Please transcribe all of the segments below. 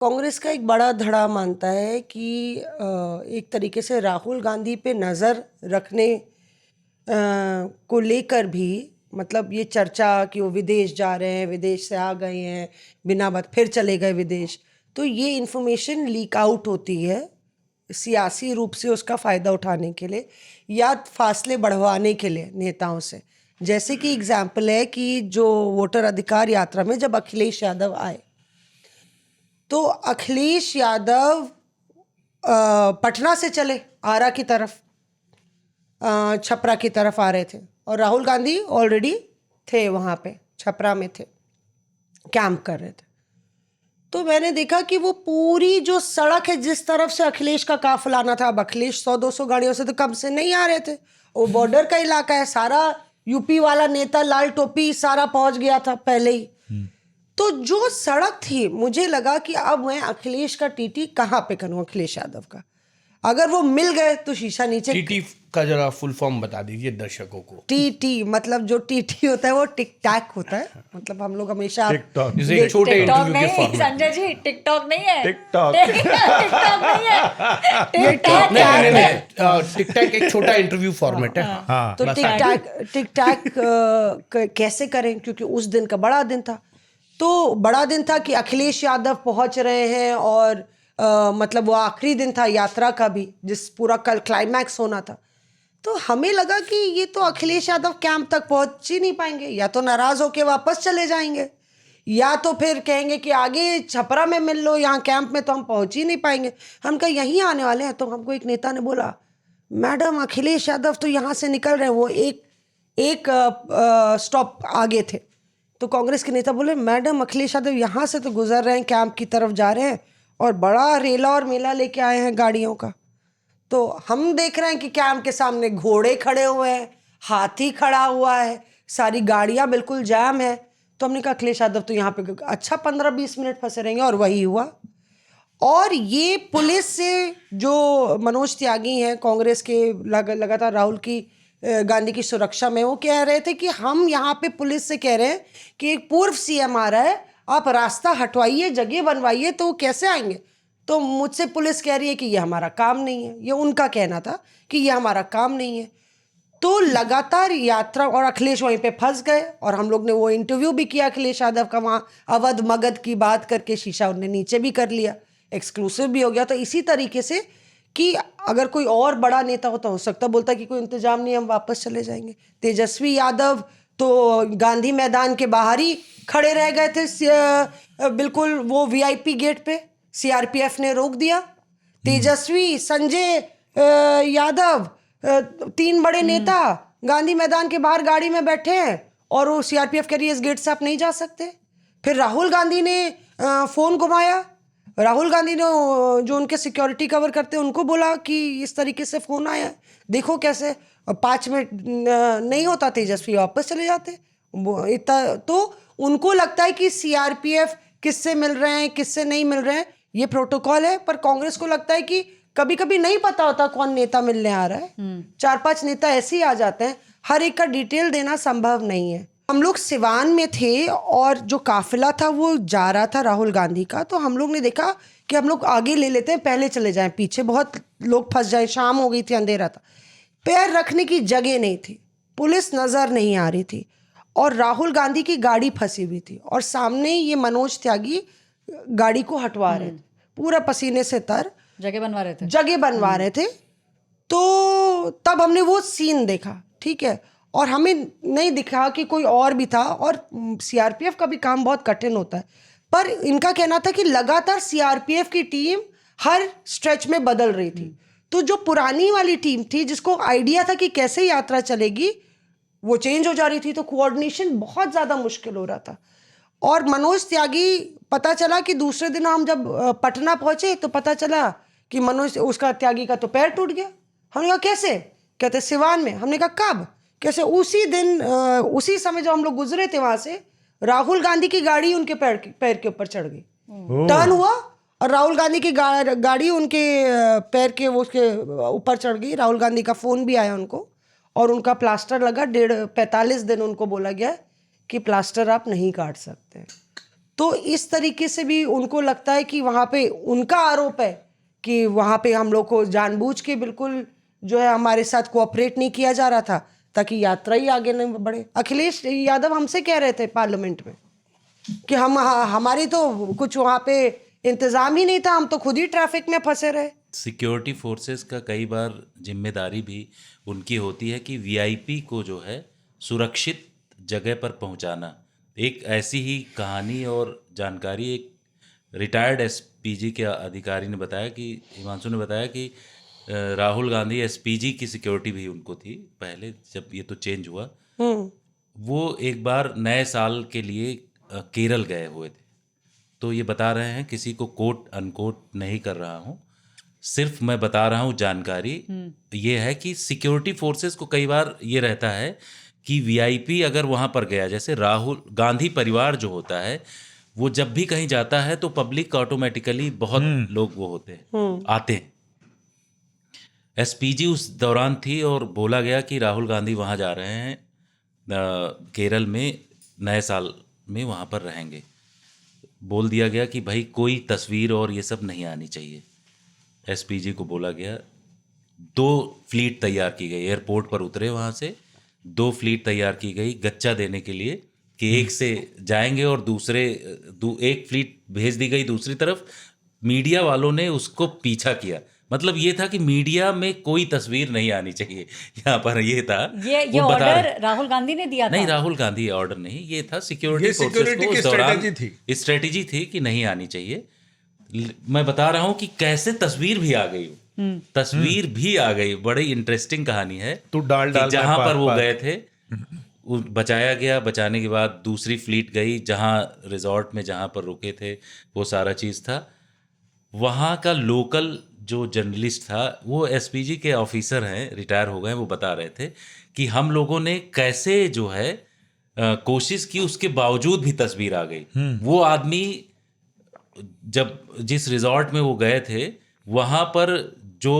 कांग्रेस का एक बड़ा धड़ा मानता है कि एक तरीके से राहुल गांधी पे नज़र रखने को लेकर भी, मतलब ये चर्चा कि वो विदेश जा रहे हैं, विदेश से आ गए हैं, बिना बात फिर चले गए विदेश, तो ये इन्फॉर्मेशन लीक आउट होती है सियासी रूप से उसका फ़ायदा उठाने के लिए या फासले बढ़वाने के लिए नेताओं से। जैसे कि एग्जाम्पल है कि जो वोटर अधिकार यात्रा में जब अखिलेश यादव आए, तो अखिलेश यादव पटना से चले आरा की तरफ, छपरा की तरफ आ रहे थे, और राहुल गांधी ऑलरेडी थे वहाँ पे, छपरा में थे, कैंप कर रहे थे। तो मैंने देखा कि वो पूरी जो सड़क है जिस तरफ से अखिलेश का काफिला आना था, अब अखिलेश 100-200 गाड़ियों से तो कम से नहीं आ रहे थे, वो बॉर्डर का इलाका है, सारा यूपी वाला नेता लाल टोपी सारा पहुंच गया था पहले ही। तो जो सड़क थी, मुझे लगा कि अब मैं अखिलेश का टीटी कहाँ पे करूँ, अखिलेश यादव का। अगर वो मिल गए तो शीशा नीचे। टीटी का जरा फुल फॉर्म बता दीजिए दर्शकों को। टीटी मतलब जो टीटी होता है वो टिक टैक होता है, मतलब हम लोग हमेशा टिकटॉक जैसे एक छोटे इंटरव्यू के फॉर्मेट। संजय जी टिकटॉक नहीं है, टिकटॉक टिकटॉक नहीं है, टिकटॉक टिकटॉक एक छोटा इंटरव्यू फॉर्मेट है। हाँ तो टिक टैक कैसे करें, क्योंकि उस दिन का बड़ा दिन था। तो बड़ा दिन था कि अखिलेश यादव पहुंच रहे हैं, और मतलब वो आखिरी दिन था यात्रा का भी, जिस पूरा कल क्लाइमैक्स होना था। तो हमें लगा कि ये तो अखिलेश यादव कैंप तक पहुंच ही नहीं पाएंगे, या तो नाराज होके वापस चले जाएंगे, या तो फिर कहेंगे कि आगे छपरा में मिल लो, यहाँ कैंप में तो हम पहुंच ही नहीं पाएंगे। हम कहा यहीं आने वाले हैं। तो हमको एक नेता ने बोला, मैडम अखिलेश यादव तो यहाँ से निकल रहे हैं, वो एक स्टॉप आगे थे। तो कांग्रेस के नेता बोले, मैडम अखिलेश यादव यहाँ से तो गुजर रहे हैं, कैंप की तरफ जा रहे हैं, और बड़ा रेला और मेला लेके आए हैं गाड़ियों का। तो हम देख रहे हैं कि कैंप के सामने घोड़े खड़े हुए हैं, हाथी खड़ा हुआ है, सारी गाड़ियां बिल्कुल जाम है। तो हमने कहा अखिलेश यादव तो यहाँ पे अच्छा 15-20 मिनट फंसे रहेंगे, और वही हुआ। और ये पुलिस से जो मनोज त्यागी हैं कांग्रेस के, लगातार राहुल की गांधी की सुरक्षा में, वो कह रहे थे कि हम यहाँ पे पुलिस से कह रहे हैं कि एक पूर्व सीएम आ रहा है, आप रास्ता हटवाइए, जगह बनवाइए, तो वो कैसे आएंगे। तो मुझसे पुलिस कह रही है कि ये हमारा काम नहीं है, ये उनका कहना था कि ये हमारा काम नहीं है। तो लगातार यात्रा, और अखिलेश वहीं पे फंस गए, और हम लोग ने वो इंटरव्यू भी किया अखिलेश यादव का, वहाँ अवध मगध की बात करके शीशा उनने नीचे भी कर लिया, एक्सक्लूसिव भी हो गया। तो इसी तरीके से कि अगर कोई और बड़ा नेता होता, हो सकता बोलता कि कोई इंतजाम नहीं, हम वापस चले जाएंगे। तेजस्वी यादव तो गांधी मैदान के बाहर ही खड़े रह गए थे, बिल्कुल वो वीआईपी गेट पे, सीआरपीएफ ने रोक दिया। तेजस्वी, संजय यादव, 3 बड़े नेता गांधी मैदान के बाहर गाड़ी में बैठे हैं, और वो सीआरपीएफ कह रही है इस गेट से आप नहीं जा सकते। फिर राहुल गांधी ने फोन घुमाया, राहुल गांधी ने जो उनके सिक्योरिटी कवर करते हैं उनको बोला कि इस तरीके से फोन आया, देखो कैसे। 5 मिनट नहीं होता, तेजस्वी वापस चले जाते। तो उनको लगता है कि सीआरपीएफ किससे मिल रहे हैं, किससे नहीं मिल रहे हैं, ये प्रोटोकॉल है। पर कांग्रेस को लगता है कि कभी कभी नहीं पता होता कौन नेता मिलने आ रहा है, 4-5 नेता ऐसे ही आ जाते हैं, हर एक का डिटेल देना संभव नहीं है। हम लोग सिवान में थे, और जो काफिला था वो जा रहा था राहुल गांधी का। तो हम लोग ने देखा कि हम लोग आगे ले लेते हैं, पहले चले जाएं, पीछे बहुत लोग फंस जाए, शाम हो गई थी, अंधेरा था, पैर रखने की जगह नहीं थी, पुलिस नजर नहीं आ रही थी, और राहुल गांधी की गाड़ी फंसी हुई थी, और सामने ये मनोज त्यागी गाड़ी को हटवा रहे थे, पूरा पसीने से तर, जगह बनवा रहे थे। तो तब हमने वो सीन देखा, ठीक है, और हमें नहीं दिखा कि कोई और भी था। और सीआरपीएफ का भी काम बहुत कठिन होता है, पर इनका कहना था कि लगातार सीआरपीएफ की टीम हर स्ट्रेच में बदल रही थी। तो जो पुरानी वाली टीम थी, जिसको आइडिया था कि कैसे यात्रा चलेगी, वो चेंज हो जा रही थी, तो कोऑर्डिनेशन बहुत ज़्यादा मुश्किल हो रहा था। और मनोज त्यागी, पता चला कि दूसरे दिन हम जब पटना पहुंचे तो पता चला कि मनोज, उसका त्यागी का तो पैर टूट गया। हमने कहा कैसे, कहते सिवान में। हमने कहा कब, कैसे, उसी दिन उसी समय जब हम लोग गुजरे थे वहां से, राहुल गांधी की गाड़ी उनके पैर के ऊपर चढ़ गई, टर्न हुआ, और राहुल गांधी की गाड़ी उनके पैर के उसके ऊपर चढ़ गई। राहुल गांधी का फ़ोन भी आया उनको, और उनका प्लास्टर लगा। 45 दिन उनको बोला गया कि प्लास्टर आप नहीं काट सकते। तो इस तरीके से भी उनको लगता है कि वहाँ पे उनका आरोप है कि वहाँ पे हम लोग को जानबूझ के बिल्कुल जो है हमारे साथ कोऑपरेट नहीं किया जा रहा था ताकि यात्रा ही आगे नहीं बढ़े। अखिलेश यादव हमसे कह रहे थे पार्लियामेंट में कि हमारी तो कुछ वहाँ पे इंतजाम ही नहीं था, हम तो खुद ही ट्रैफिक में फंसे रहे। सिक्योरिटी फोर्सेस का कई बार जिम्मेदारी भी उनकी होती है कि वीआईपी को जो है सुरक्षित जगह पर पहुंचाना। एक ऐसी ही कहानी और जानकारी एक रिटायर्ड एसपीजी के अधिकारी ने बताया कि हिमांशु ने बताया कि राहुल गांधी एसपीजी की सिक्योरिटी भी उनको थी पहले, जब ये तो चेंज हुआ। वो एक बार नए साल के लिए केरल गए हुए थे। तो ये बता रहे हैं, किसी को कोट अनकोट नहीं कर रहा हूँ, सिर्फ मैं बता रहा हूँ जानकारी ये है कि सिक्योरिटी फोर्सेस को कई बार ये रहता है कि वीआईपी अगर वहाँ पर गया, जैसे राहुल गांधी परिवार जो होता है वो जब भी कहीं जाता है तो पब्लिक ऑटोमेटिकली बहुत लोग वो होते हैं आते हैं। एसपीजी उस दौरान थी और बोला गया कि राहुल गांधी वहाँ जा रहे हैं केरल में, नए साल में वहाँ पर रहेंगे। बोल दिया गया कि भाई कोई तस्वीर और ये सब नहीं आनी चाहिए। एसपीजी को बोला गया, 2 फ्लीट तैयार की गई, एयरपोर्ट पर उतरे, वहाँ से 2 फ्लीट तैयार की गई गच्चा देने के लिए कि एक से जाएंगे और एक फ्लीट भेज दी गई दूसरी तरफ। मीडिया वालों ने उसको पीछा किया, मतलब ये था कि मीडिया में कोई तस्वीर नहीं आनी चाहिए। यहाँ पर ये था, ये ऑर्डर राहुल गांधी ने दिया था? नहीं, राहुल गांधी ऑर्डर नहीं, ये था सिक्योरिटी फोर्सेस को उस दौरान स्ट्रेटेजी थी कि नहीं आनी चाहिए। मैं बता रहा हूँ कि कैसे तस्वीर भी आ गई, तस्वीर भी आ गई। बड़ी इंटरेस्टिंग कहानी है। तो जहां पर वो गए थे बचाया गया, बचाने के बाद दूसरी फ्लीट गई जहां रिजॉर्ट में जहां पर रुके थे वो सारा चीज़ था। वहाँ का लोकल जो जर्नलिस्ट था, वो एसपीजी के ऑफिसर हैं, रिटायर हो गए, वो बता रहे थे कि हम लोगों ने कैसे जो है कोशिश की, उसके बावजूद भी तस्वीर आ गई। वो आदमी जब जिस रिजॉर्ट में वो गए थे वहाँ पर जो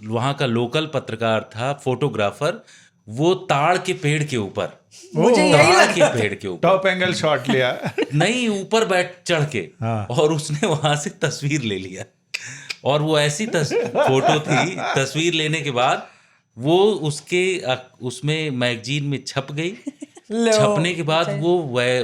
वहाँ का लोकल पत्रकार था, फोटोग्राफर, वो ताड़ के पेड़ के ऊपर, ताड़ के पेड़ के ऊपर टॉप एंगल शॉट लिया नहीं, ऊपर बैठ चढ़ के और उसने वहां से तस्वीर ले लिया। और वो ऐसी फोटो थी, तस्वीर लेने के बाद वो उसमें मैगजीन में छप गई। छपने के बाद वो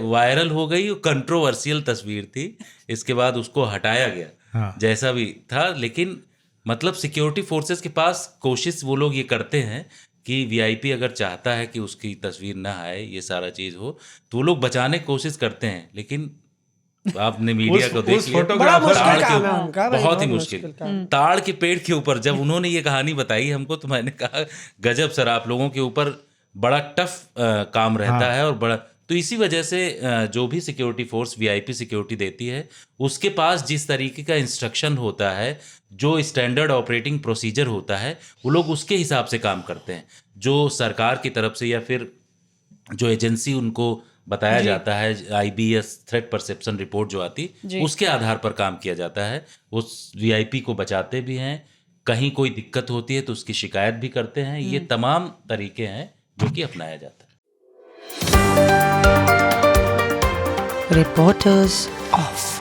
वायरल हो गई, कंट्रोवर्शियल तस्वीर थी। इसके बाद उसको हटाया गया जैसा भी था। लेकिन मतलब सिक्योरिटी फोर्सेस के पास कोशिश वो लोग ये करते हैं कि वीआईपी अगर चाहता है कि उसकी तस्वीर ना आए, ये सारा चीज़ हो, तो वो लोग बचाने की कोशिश करते हैं। लेकिन आपने मीडिया को देख लिया, बहुत ही मुश्किल। ताड़ के पेड़ के ऊपर जब उन्होंने ये कहानी बताई हमको, तो मैंने कहा गजब सर, आप लोगों के ऊपर बड़ा टफ काम रहता है। और बड़ा, तो इसी वजह से जो भी सिक्योरिटी फोर्स वीआईपी सिक्योरिटी देती है, उसके पास जिस तरीके का इंस्ट्रक्शन होता है, जो स्टैंडर्ड ऑपरेटिंग प्रोसीजर होता है, वो लोग उसके हिसाब से काम करते हैं। जो सरकार की तरफ से या फिर जो एजेंसी उनको बताया जाता है, IBS थ्रेट परसेप्शन रिपोर्ट जो आती, उसके आधार पर काम किया जाता है। उस वीआईपी को बचाते भी हैं, कहीं कोई दिक्कत होती है तो उसकी शिकायत भी करते हैं। ये तमाम तरीके हैं जो कि अपनाया जाता है। Reporters of